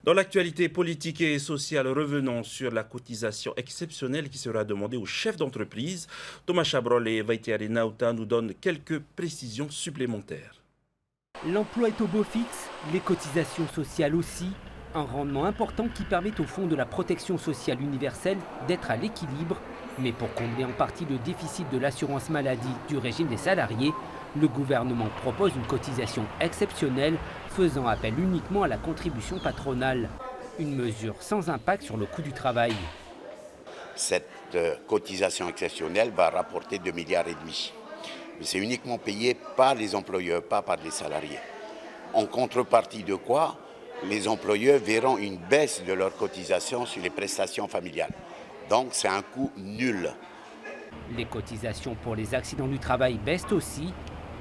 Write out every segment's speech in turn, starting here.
Dans l'actualité politique et sociale, revenons sur la cotisation exceptionnelle qui sera demandée aux chefs d'entreprise. Thomas Chabrol et Vaitiari Nauta nous donnent quelques précisions supplémentaires. L'emploi est au beau fixe, les cotisations sociales aussi. Un rendement important qui permet au Fonds de la protection sociale universelle d'être à l'équilibre. Mais pour combler en partie le déficit de l'assurance maladie du régime des salariés, le gouvernement propose une cotisation exceptionnelle faisant appel uniquement à la contribution patronale. Une mesure sans impact sur le coût du travail. Cette cotisation exceptionnelle va rapporter 2,5 milliards. Mais c'est uniquement payé par les employeurs, pas par les salariés. En contrepartie de quoi, les employeurs verront une baisse de leur cotisation sur les prestations familiales. Donc c'est un coût nul. Les cotisations pour les accidents du travail baissent aussi,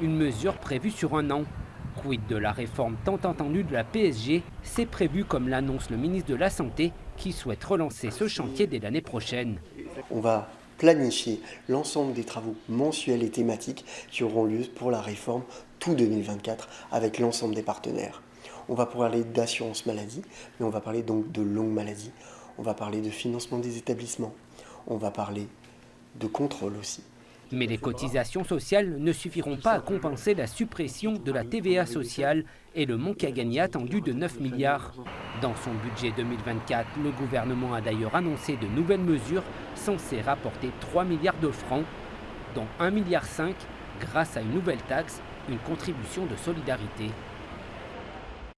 une mesure prévue sur un an. Quid de la réforme tant attendue de la PSG, c'est prévu comme l'annonce le ministre de la Santé qui souhaite relancer ce chantier dès l'année prochaine. On va planifier l'ensemble des travaux mensuels et thématiques qui auront lieu pour la réforme tout 2024 avec l'ensemble des partenaires. On va parler d'assurance maladie, mais on va parler donc de longue maladie. On va parler de financement des établissements. On va parler de contrôle aussi. Mais les cotisations sociales ne suffiront pas à compenser la suppression de la TVA sociale et le manque à gagner attendu de 9 milliards. Dans son budget 2024, le gouvernement a d'ailleurs annoncé de nouvelles mesures censées rapporter 3 milliards de francs, dont 1,5 milliard grâce à une nouvelle taxe, une contribution de solidarité.